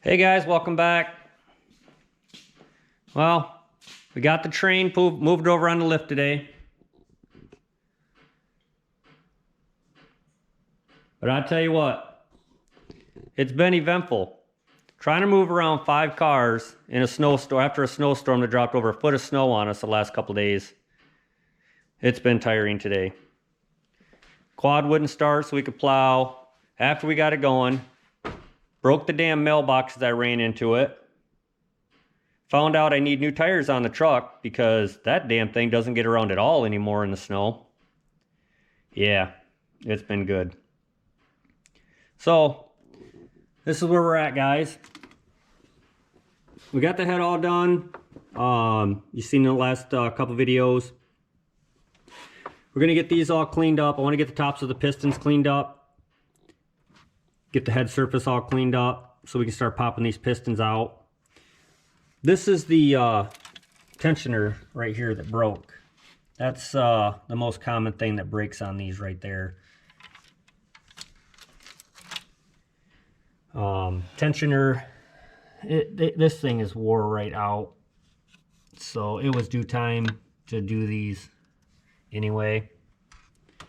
Hey guys, welcome back. Well, we got the train moved over on the lift today. But I tell you what, it's been eventful. Trying to move around 5 cars in a snowstorm after a snowstorm that dropped over a foot of snow on us the last couple days. It's been tiring today. Quad wouldn't start so we could plow. After we got it going, broke the damn mailbox as I ran into it. Found out I need new tires on the truck because that damn thing doesn't get around at all anymore in the snow. Yeah, it's been good. So, this is where we're at, guys. We got the head all done. You've seen the last couple videos. We're going to get these all cleaned up. I want to get the tops of the pistons cleaned up. Get the head surface all cleaned up so we can start popping these pistons out. This is the tensioner right here that broke. That's the most common thing that breaks on these right there. Tensioner, this thing is wore right out. So it was due time to do these anyway. You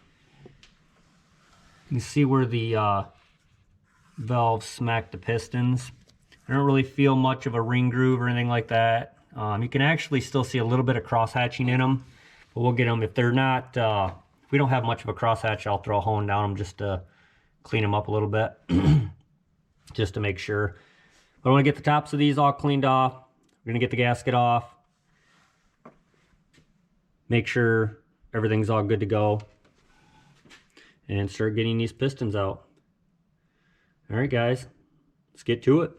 can see where the valve smacked the pistons. I don't really feel much of a ring groove or anything like that. You can actually still see a little bit of cross hatching in them, but we'll get them. If they're not, if we don't have much of a cross hatch, I'll throw a hone down them just to clean them up a little bit, just to make sure. But I want to get the tops of these all cleaned off. We're gonna get the gasket off, make sure everything's all good to go, and start getting these pistons out. All right, guys, let's get to it.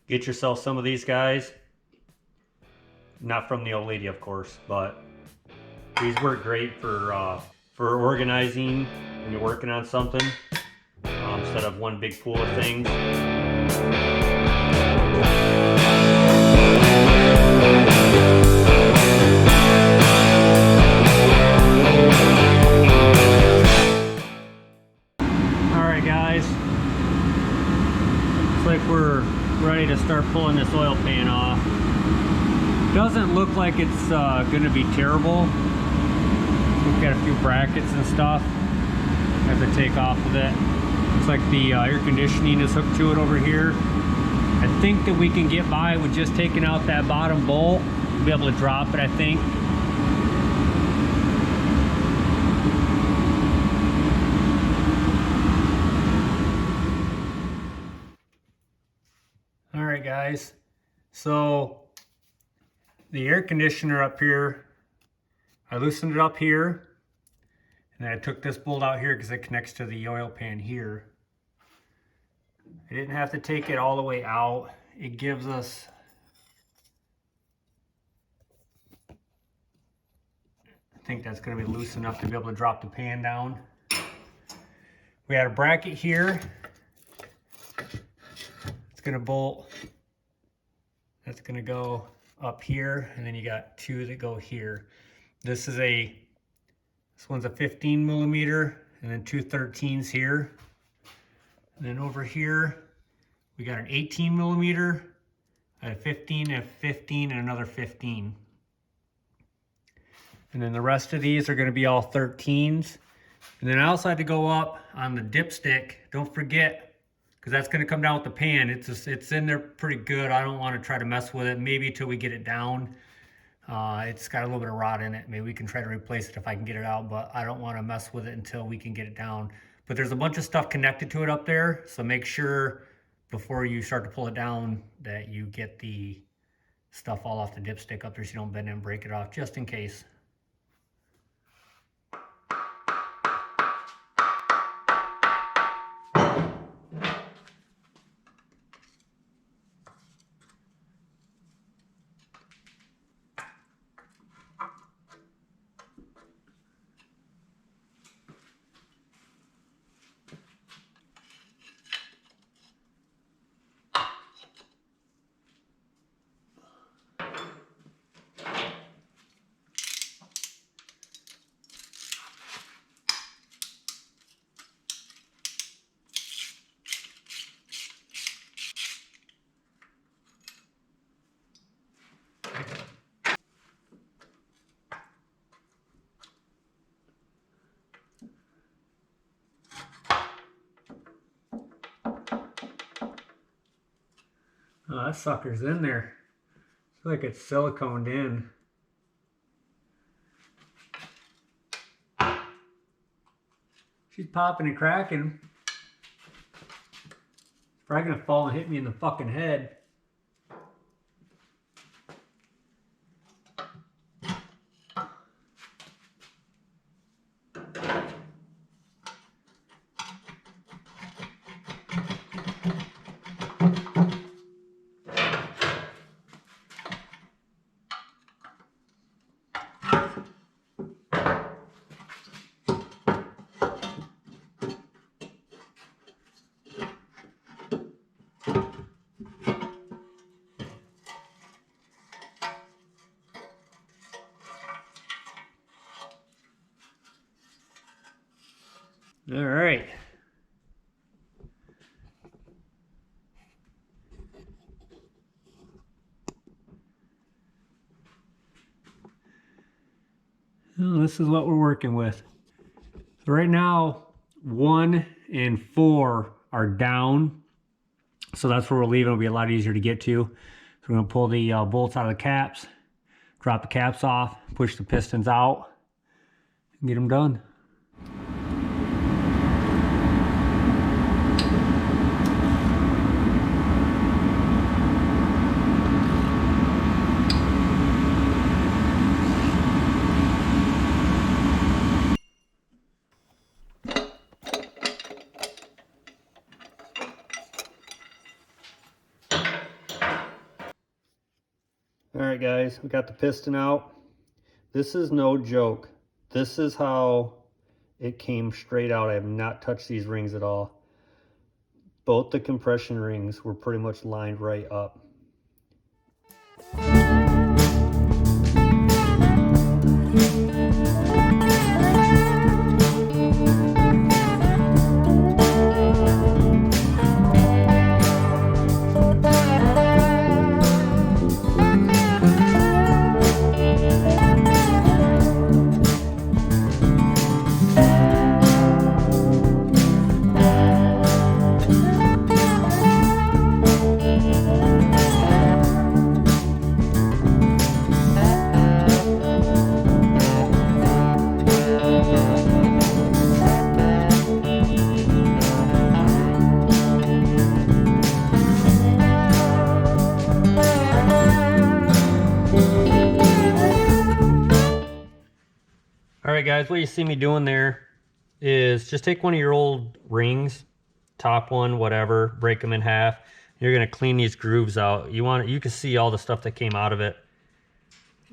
Get yourself some of these guys. Not from the old lady, of course, but these work great for organizing when you're working on something instead of one big pool of things. All right, guys. Looks like we're ready to start pulling this oil pan off. Doesn't look like it's going to be terrible. We've got a few brackets and stuff I have to take off of it. Looks like the air conditioning is hooked to it over here. I think that we can get by with just taking out that bottom bolt. We'll be able to drop it, I think. All right, guys. So the air conditioner up here, I loosened it up here, and then I took this bolt out here because it connects to the oil pan here. I didn't have to take it all the way out. It gives us, I think that's going to be loose enough to be able to drop the pan down. We had a bracket here. It's going to bolt. That's going to go up here, and then you got 2 that go here. This one's a 15 millimeter, and then 2 13s here. And then over here, we got an 18 millimeter, a 15, a 15, and another 15. And then the rest of these are going to be all 13s. And then I also had to go up on the dipstick. Don't forget, because that's going to come down with the pan. It's in there pretty good. I don't want to try to mess with it, maybe till we get it down. It's got a little bit of rot in it. Maybe we can try to replace it if I can get it out, but I don't want to mess with it until we can get it down. But there's a bunch of stuff connected to it up there, so make sure before you start to pull it down that you get the stuff all off the dipstick up there so you don't bend it and break it off, just in case. Oh, that sucker's in there. It's like it's siliconed in. She's popping and cracking. Probably gonna fall and hit me in the fucking head. All right. Well, this is what we're working with. So right now, 1 and 4 are down. So that's where we're leaving. It'll be a lot easier to get to. So we're gonna pull the bolts out of the caps, drop the caps off, push the pistons out, and get them done. All right, guys, we got the piston out. This is no joke. This is how it came straight out. I have not touched these rings at all. Both the compression rings were pretty much lined right up. All right, guys, what you see me doing there is just take one of your old rings, top one, whatever, break them in half. You're gonna clean these grooves out. You can see all the stuff that came out of it.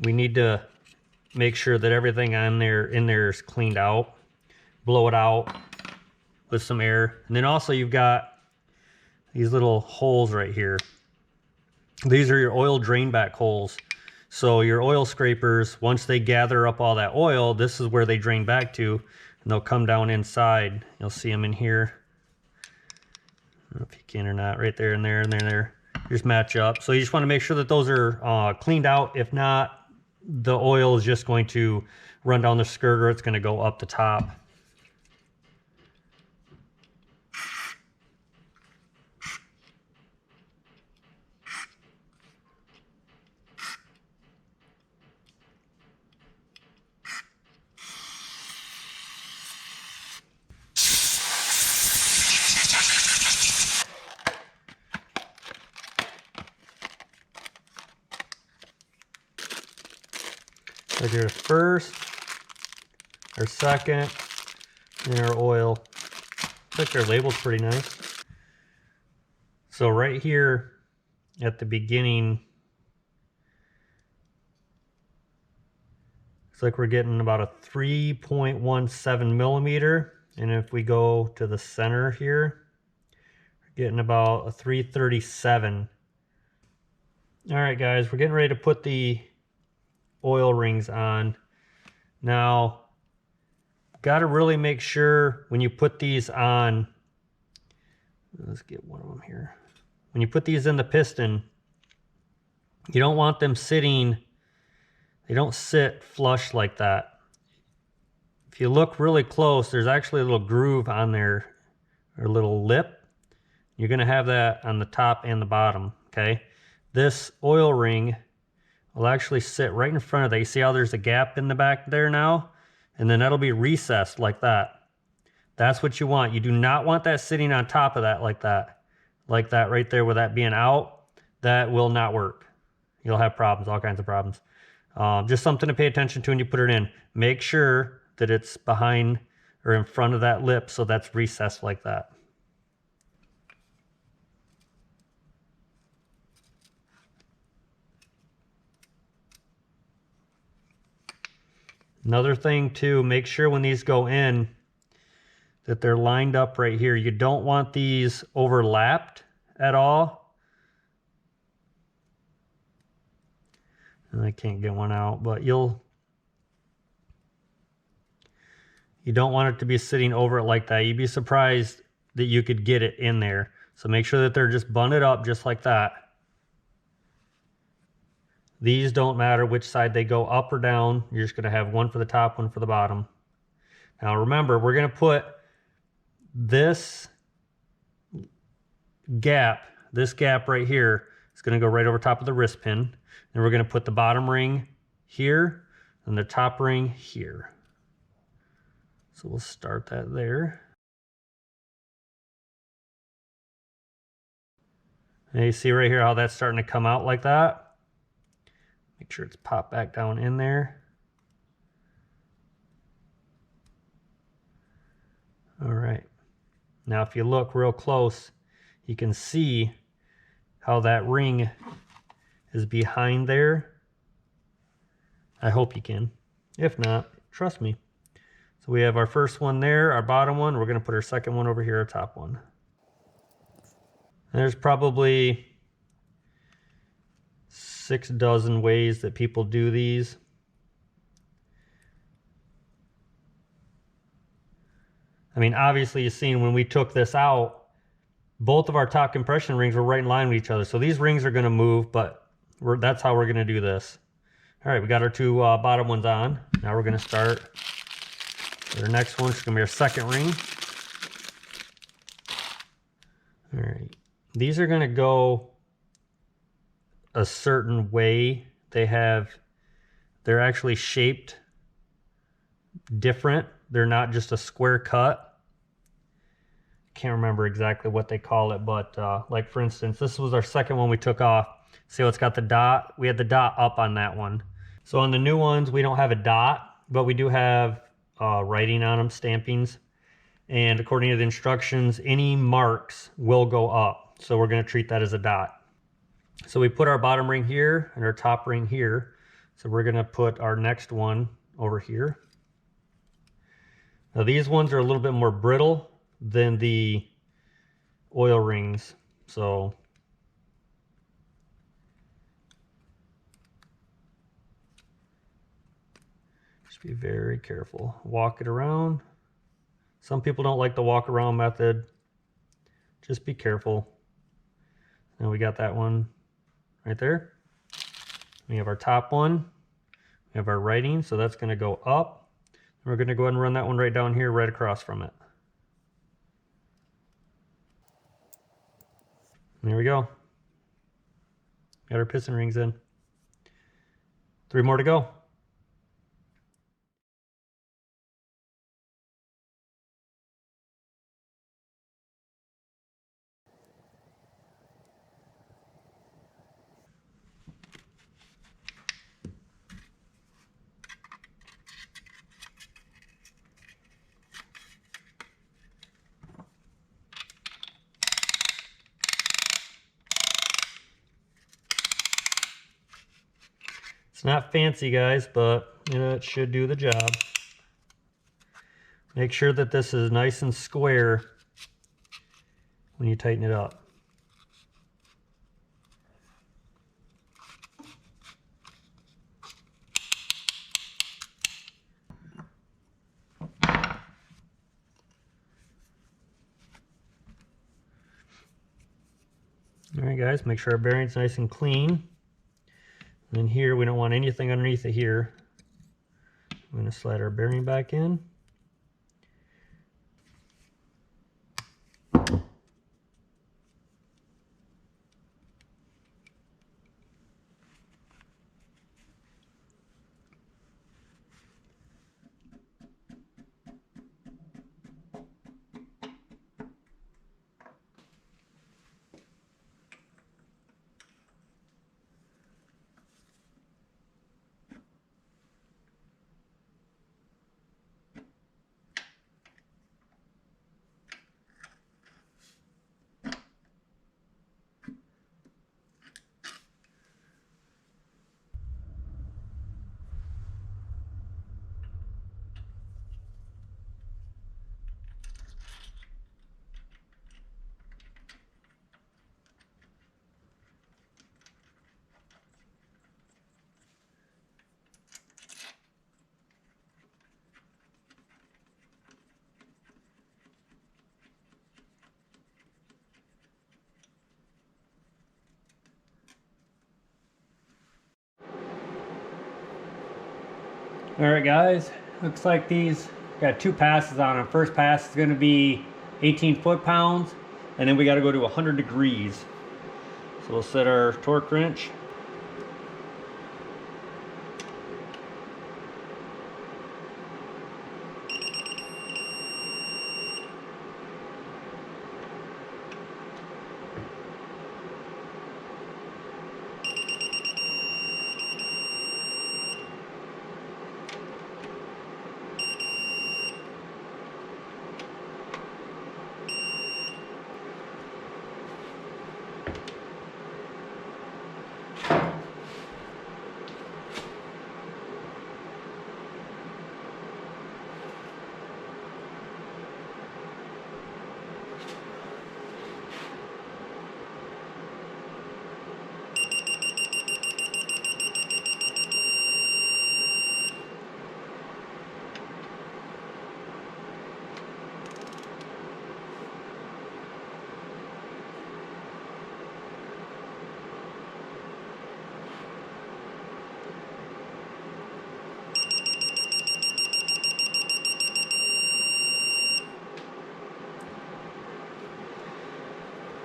We need to make sure that everything in there is cleaned out. Blow it out with some air. And then also you've got these little holes right here. These are your oil drain back holes. So your oil scrapers, once they gather up all that oil, this is where they drain back to, and they'll come down inside. You'll see them in here. I don't know if you can or not, right there and there and there. Just match up. So you just want to make sure that those are cleaned out. If not, the oil is just going to run down the skirt, or it's going to go up the top. So here's first, our second, and our oil. Looks like their label's pretty nice. So right here at the beginning, looks like we're getting about a 3.17 millimeter. And if we go to the center here, we're getting about a 337. All right, guys, we're getting ready to put the oil rings on. Now, got to really make sure when you put these on, let's get one of them here. When you put these in the piston, you don't want them sitting, they don't sit flush like that. If you look really close, there's actually a little groove on there, or a little lip. You're going to have that on the top and the bottom, okay? this oil ring will actually sit right in front of that. You see how there's a gap in the back there now? And then that'll be recessed like that. That's what you want. You do not want that sitting on top of that like that. Like that right there with that being out. That will not work. You'll have problems, all kinds of problems. Just something to pay attention to when you put it in. Make sure that it's behind or in front of that lip so that's recessed like that. Another thing too, make sure when these go in that they're lined up right here. You don't want these overlapped at all. And I can't get one out, but you don't want it to be sitting over it like that. You'd be surprised that you could get it in there. So make sure that they're just bunted up just like that. These don't matter which side they go, up or down. You're just gonna have one for the top, one for the bottom. Now remember, we're gonna put this gap right here is gonna go right over top of the wrist pin. And we're gonna put the bottom ring here and the top ring here. So we'll start that there. And you see right here how that's starting to come out like that. Make sure it's popped back down in there. All right. Now if you look real close, you can see how that ring is behind there. I hope you can. If not, trust me. So we have our first one there, our bottom one. We're going to put our second one over here, our top one. And there's probably 6 dozen ways that people do these. I mean, obviously you've seen when we took this out, both of our top compression rings were right in line with each other. So these rings are going to move, but that's how we're going to do this. All right, we got our 2 bottom ones on. Now we're going to start with our next one. It's going to be our second ring. All right, these are going to go a certain way. They're actually shaped different. They're not just a square cut. Can't remember exactly what they call it, but like for instance, this was our second one we took off. See how it's got the dot? We had the dot up on that one. So on the new ones, we don't have a dot, but we do have writing on them, stampings. And according to the instructions, any marks will go up. So we're going to treat that as a dot. So we put our bottom ring here and our top ring here. So we're going to put our next one over here. Now these ones are a little bit more brittle than the oil rings. So just be very careful. Walk it around. Some people don't like the walk around method. Just be careful. Now we got that one right there. We have our top one. We have our writing, so that's going to go up. We're going to go ahead and run that one right down here, right across from it. And there we go. Got our piston rings in. 3 more to go. It's not fancy, guys, but you know, it should do the job. Make sure that this is nice and square when you tighten it up. All right, guys, make sure our bearing's nice and clean. And then here, we don't want anything underneath it here. I'm going to slide our bearing back in. All right, guys, looks like these got 2 passes on them. First pass is going to be 18 foot-pounds, and then we got to go to 100 degrees. So we'll set our torque wrench.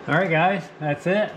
All right, guys, that's it.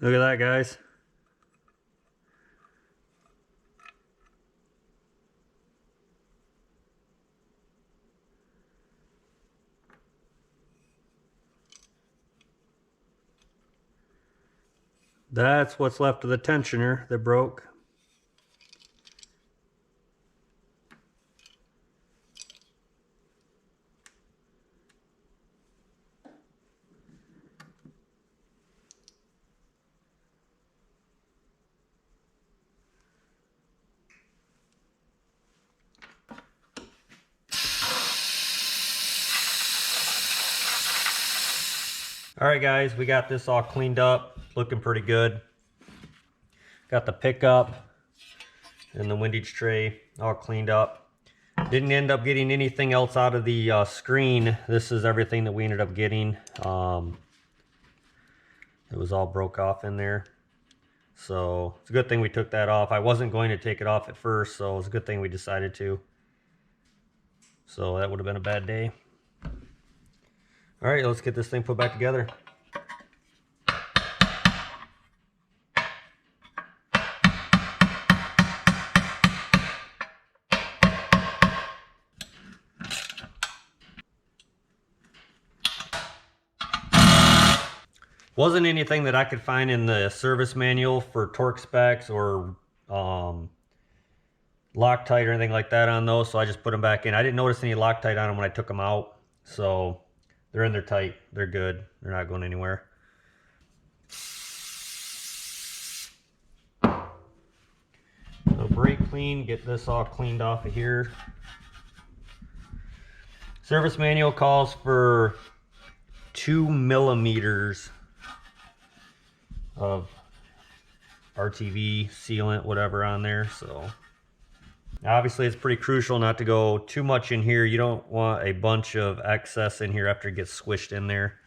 Look at that, guys. That's what's left of the tensioner that broke. All right, guys, we got this all cleaned up, looking pretty good. Got the pickup and the windage tray all cleaned up. Didn't end up getting anything else out of the screen. This is everything that we ended up getting. It was all broke off in there. So it's a good thing we took that off. I wasn't going to take it off at first, so it's a good thing we decided to. So that would have been a bad day. All right, let's get this thing put back together. Wasn't anything that I could find in the service manual for torque specs or Loctite or anything like that on those, so I just put them back in. I didn't notice any Loctite on them when I took them out, so they're in there tight. They're good. They're not going anywhere. So brake clean, get this all cleaned off of here. Service manual calls for 2 millimeters of RTV sealant, whatever on there, so Obviously, it's pretty crucial not to go too much in here. You don't want a bunch of excess in here after it gets squished in there.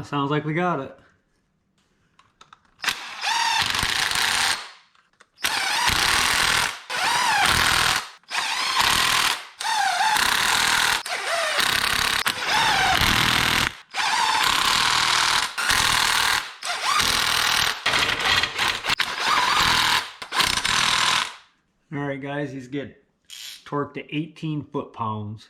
Well, sounds like we got it. All right, guys, he's getting torqued to 18 foot-pounds.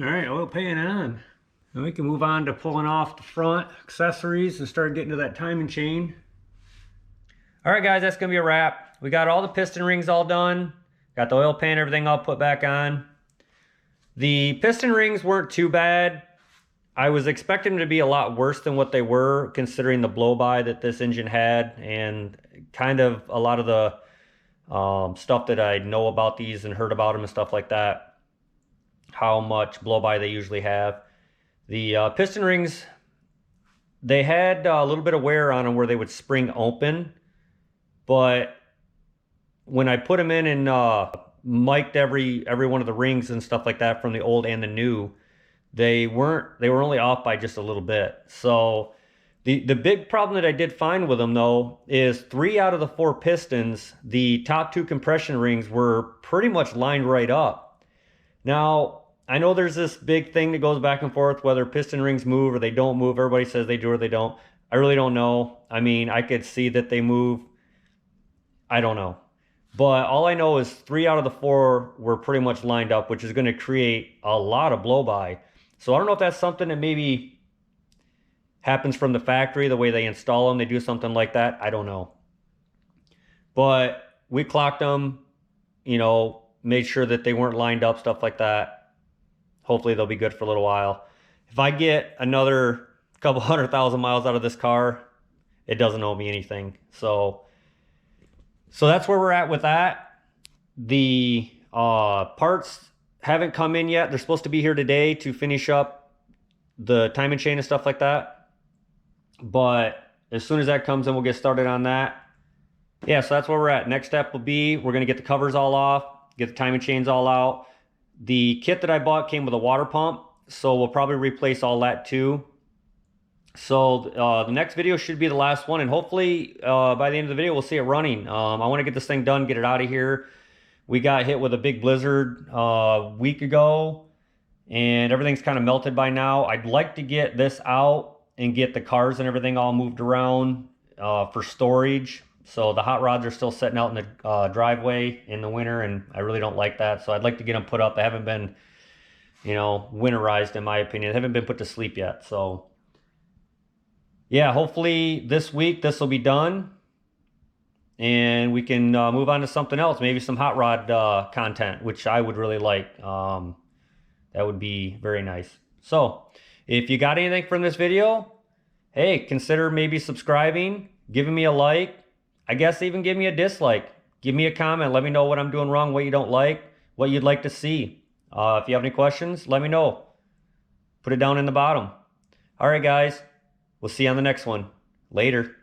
All right, oil pan on. Now we can move on to pulling off the front accessories and start getting to that timing chain. All right, guys, that's gonna be a wrap. We got all the piston rings all done. Got the oil pan, everything all put back on. The piston rings weren't too bad. I was expecting them to be a lot worse than what they were, considering the blow-by that this engine had and kind of a lot of the stuff that I know about these and heard about them and stuff like that. How much blow-by they usually have. The piston rings, they had a little bit of wear on them where they would spring open, but when I put them in and mic'd every one of the rings and stuff like that from the old and the new, they were only off by just a little bit. So the big problem that I did find with them though is 3 out of the 4 pistons, the top 2 compression rings were pretty much lined right up. Now, I know there's this big thing that goes back and forth whether piston rings move or they don't move. Everybody says they do or they don't. I really don't know. I mean, I could see that they move. I don't know. But all I know is 3 out of the 4 were pretty much lined up, which is going to create a lot of blow-by. So I don't know if that's something that maybe happens from the factory, the way they install them. They do something like that. I don't know. But we clocked them, you know, made sure that they weren't lined up, stuff like that. Hopefully they'll be good for a little while. If I get another couple 100,000 miles out of this car, it doesn't owe me anything. So that's where we're at with that. The parts haven't come in yet. They're supposed to be here today to finish up the timing chain and stuff like that. But as soon as that comes in, we'll get started on that. Yeah, so that's where we're at. Next step will be we're going to get the covers all off, get the timing chains all out. The kit that I bought came with a water pump, so we'll probably replace all that too. So the next video should be the last one, and hopefully by the end of the video we'll see it running. I want to get this thing done, get it out of here. We got hit with a big blizzard a week ago, and everything's kind of melted by now. I'd like to get this out and get the cars and everything all moved around for storage. So the hot rods are still sitting out in the driveway in the winter, and I really don't like that. So I'd like to get them put up. They haven't been, you know, winterized in my opinion. They haven't been put to sleep yet. So yeah, hopefully this week this will be done, and we can move on to something else. Maybe some hot rod content, which I would really like. That would be very nice. So if you got anything from this video, hey, consider maybe subscribing, giving me a like. I guess even give me a dislike. Give me a comment. Let me know what I'm doing wrong, what you don't like, what you'd like to see. If you have any questions, let me know. Put it down in the bottom. All right, guys. We'll see you on the next one. Later.